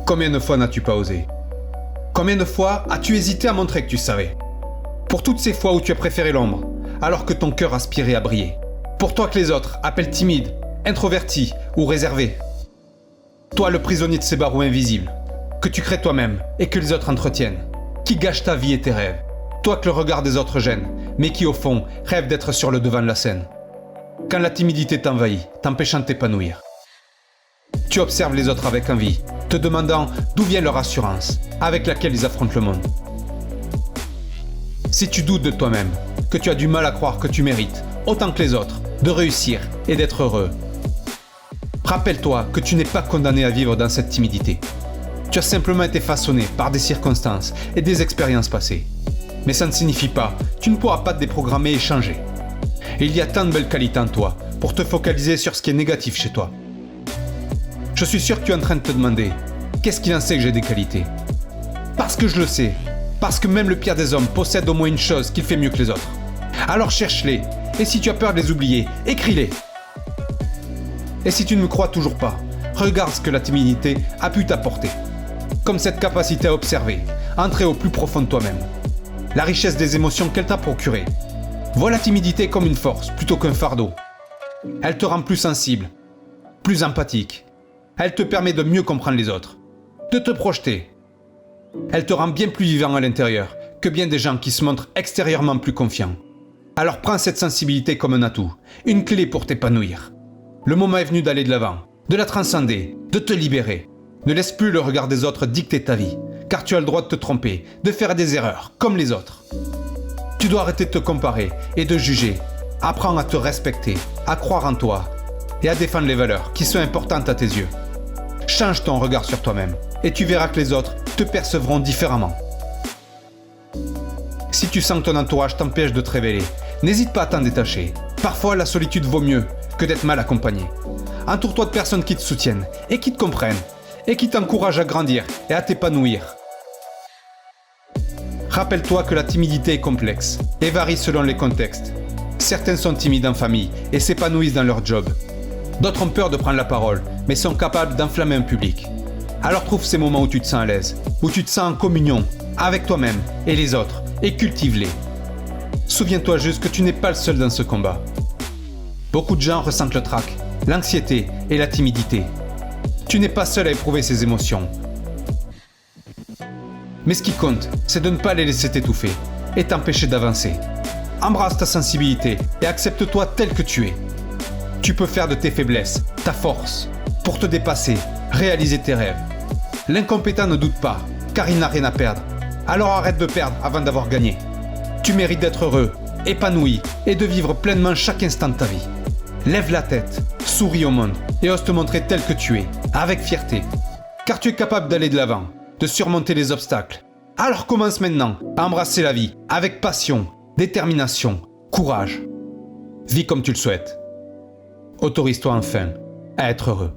Combien de fois n'as-tu pas osé? Combien de fois as-tu hésité à montrer que tu savais? Pour toutes ces fois où tu as préféré l'ombre, alors que ton cœur aspirait à briller. Pour toi que les autres appellent timide, introverti ou réservé. Toi le prisonnier de ces barreaux invisibles, que tu crées toi-même et que les autres entretiennent, qui gâche ta vie et tes rêves. Toi que le regard des autres gêne, mais qui au fond rêve d'être sur le devant de la scène. Quand la timidité t'envahit, t'empêchant de t'épanouir. Tu observes les autres avec envie, te demandant d'où vient leur assurance, avec laquelle ils affrontent le monde. Si tu doutes de toi-même, que tu as du mal à croire que tu mérites, autant que les autres, de réussir et d'être heureux, rappelle-toi que tu n'es pas condamné à vivre dans cette timidité. Tu as simplement été façonné par des circonstances et des expériences passées. Mais ça ne signifie pas que tu ne pourras pas te déprogrammer et changer. Et il y a tant de belles qualités en toi pour te focaliser sur ce qui est négatif chez toi. Je suis sûr que tu es en train de te demander « Qu'est-ce qu'il en sait que j'ai des qualités ?» Parce que je le sais. Parce que même le pire des hommes possède au moins une chose qu'il fait mieux que les autres. Alors cherche-les. Et si tu as peur de les oublier, écris-les. Et si tu ne me crois toujours pas, regarde ce que la timidité a pu t'apporter. Comme cette capacité à observer, à entrer au plus profond de toi-même. La richesse des émotions qu'elle t'a procurée. Vois la timidité comme une force plutôt qu'un fardeau. Elle te rend plus sensible, plus empathique. Elle te permet de mieux comprendre les autres, de te projeter. Elle te rend bien plus vivant à l'intérieur que bien des gens qui se montrent extérieurement plus confiants. Alors prends cette sensibilité comme un atout, une clé pour t'épanouir. Le moment est venu d'aller de l'avant, de la transcender, de te libérer. Ne laisse plus le regard des autres dicter ta vie, car tu as le droit de te tromper, de faire des erreurs, comme les autres. Tu dois arrêter de te comparer et de juger. Apprends à te respecter, à croire en toi et à défendre les valeurs qui sont importantes à tes yeux. Change ton regard sur toi-même et tu verras que les autres te percevront différemment. Si tu sens que ton entourage t'empêche de te révéler, n'hésite pas à t'en détacher. Parfois, la solitude vaut mieux que d'être mal accompagné. Entoure-toi de personnes qui te soutiennent et qui te comprennent et qui t'encouragent à grandir et à t'épanouir. Rappelle-toi que la timidité est complexe et varie selon les contextes. Certains sont timides en famille et s'épanouissent dans leur job. D'autres ont peur de prendre la parole, mais sont capables d'enflammer un public. Alors trouve ces moments où tu te sens à l'aise, où tu te sens en communion avec toi-même et les autres, et cultive-les. Souviens-toi juste que tu n'es pas le seul dans ce combat. Beaucoup de gens ressentent le trac, l'anxiété et la timidité. Tu n'es pas seul à éprouver ces émotions. Mais ce qui compte, c'est de ne pas les laisser t'étouffer et t'empêcher d'avancer. Embrasse ta sensibilité et accepte-toi tel que tu es. Tu peux faire de tes faiblesses ta force pour te dépasser, réaliser tes rêves. L'incompétent ne doute pas, car il n'a rien à perdre. Alors arrête de perdre avant d'avoir gagné. Tu mérites d'être heureux, épanoui et de vivre pleinement chaque instant de ta vie. Lève la tête, souris au monde et ose te montrer tel que tu es, avec fierté. Car tu es capable d'aller de l'avant, de surmonter les obstacles. Alors commence maintenant à embrasser la vie avec passion, détermination, courage. Vis comme tu le souhaites. Autorise-toi enfin à être heureux.